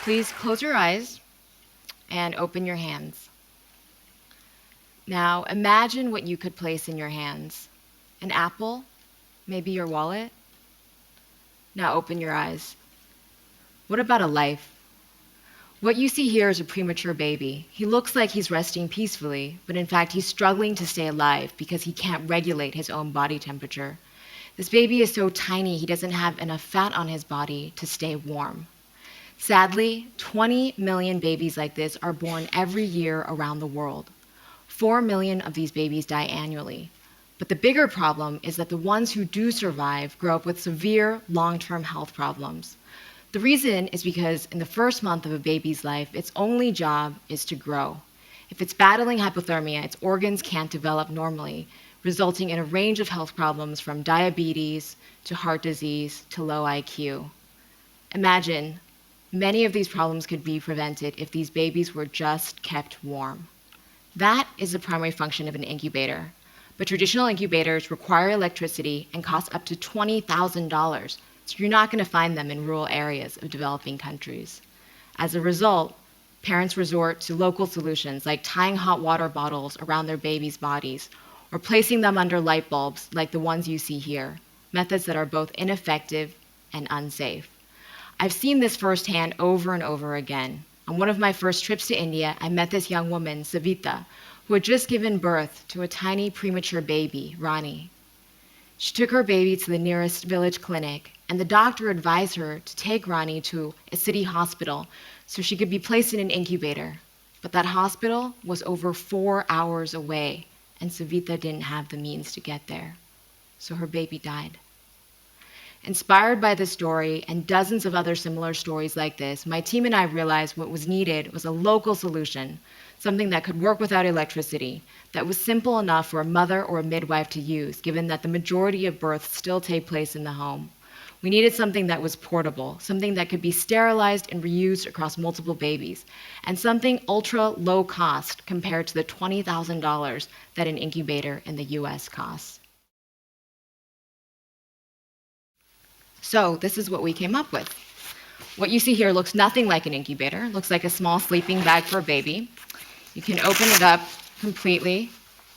Please close your eyes and open your hands. Now, imagine what you could place in your hands. An apple, maybe your wallet. Now open your eyes. What about a life? What you see here is a premature baby. He looks like he's resting peacefully, but in fact, he's struggling to stay alive because he can't regulate his own body temperature. This baby is so tiny, he doesn't have enough fat on his body to stay warm. Sadly, 20 million babies like this are born every year around the world. 4 million of these babies die annually. But the bigger problem is that the ones who do survive grow up with severe long-term health problems. The reason is because in the first month of a baby's life, its only job is to grow. If it's battling hypothermia, its organs can't develop normally, resulting in a range of health problems from diabetes to heart disease to low IQ. Imagine, many of these problems could be prevented if these babies were just kept warm. That is the primary function of an incubator. But traditional incubators require electricity and cost up to $20,000, so you're not going to find them in rural areas of developing countries. As a result, parents resort to local solutions like tying hot water bottles around their babies' bodies or placing them under light bulbs like the ones you see here, methods that are both ineffective and unsafe. I've seen this firsthand over and over again. On one of my first trips to India, I met this young woman, Savita, who had just given birth to a tiny premature baby, Rani. She took her baby to the nearest village clinic, and the doctor advised her to take Rani to a city hospital so she could be placed in an incubator. But that hospital was over 4 hours away, and Savita didn't have the means to get there. So her baby died. Inspired by this story and dozens of other similar stories like this, my team and I realized what was needed was a local solution, something that could work without electricity, that was simple enough for a mother or a midwife to use, given that the majority of births still take place in the home. We needed something that was portable, something that could be sterilized and reused across multiple babies, and something ultra low cost compared to the $20,000 that an incubator in the US costs. So this is what we came up with. What you see here looks nothing like an incubator. It looks like a small sleeping bag for a baby. You can open it up completely.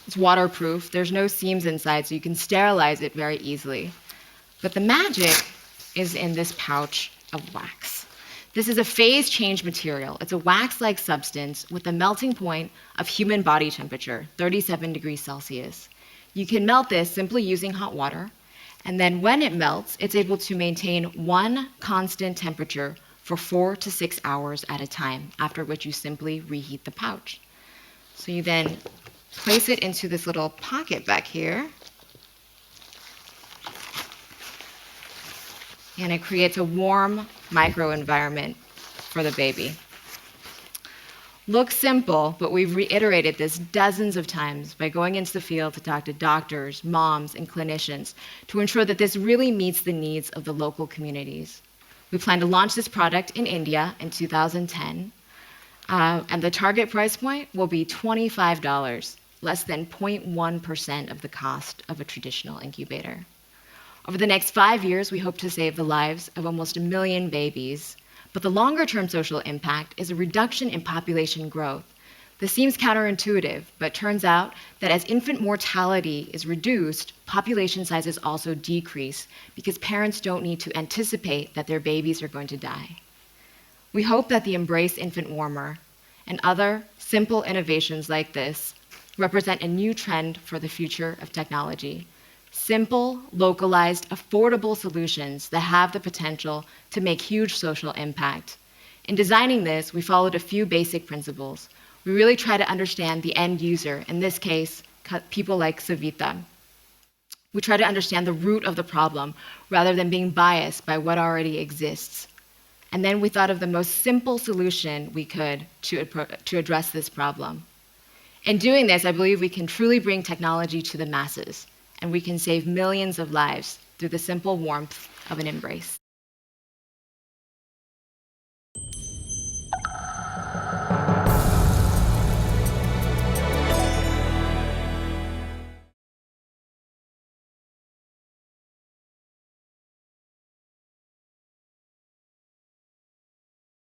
It's waterproof. There's no seams inside, so you can sterilize it very easily. But the magic is in this pouch of wax. This is a phase change material. It's a wax-like substance with a melting point of human body temperature, 37 degrees Celsius. You can melt this simply using hot water. And then when it melts, it's able to maintain one constant temperature for 4 to 6 hours at a time, after which you simply reheat the pouch. So you then place it into this little pocket back here, and it creates a warm microenvironment for the baby. Looks simple, but we've reiterated this dozens of times by going into the field to talk to doctors, moms, and clinicians to ensure that this really meets the needs of the local communities. We plan to launch this product in India in 2010, and the target price point will be $25, less than 0.1% of the cost of a traditional incubator. Over the next 5 years, we hope to save the lives of almost 1 million babies. But the longer-term social impact is a reduction in population growth. This seems counterintuitive, but turns out that as infant mortality is reduced, population sizes also decrease because parents don't need to anticipate that their babies are going to die. We hope that the Embrace Infant Warmer and other simple innovations like this represent a new trend for the future of technology. Simple, localized, affordable solutions that have the potential to make huge social impact. In designing this, we followed a few basic principles. We really try to understand the end user, in this case, people like Savita. We try to understand the root of the problem rather than being biased by what already exists. And then we thought of the most simple solution we could to address this problem. In doing this, I believe we can truly bring technology to the masses, and we can save millions of lives through the simple warmth of an embrace.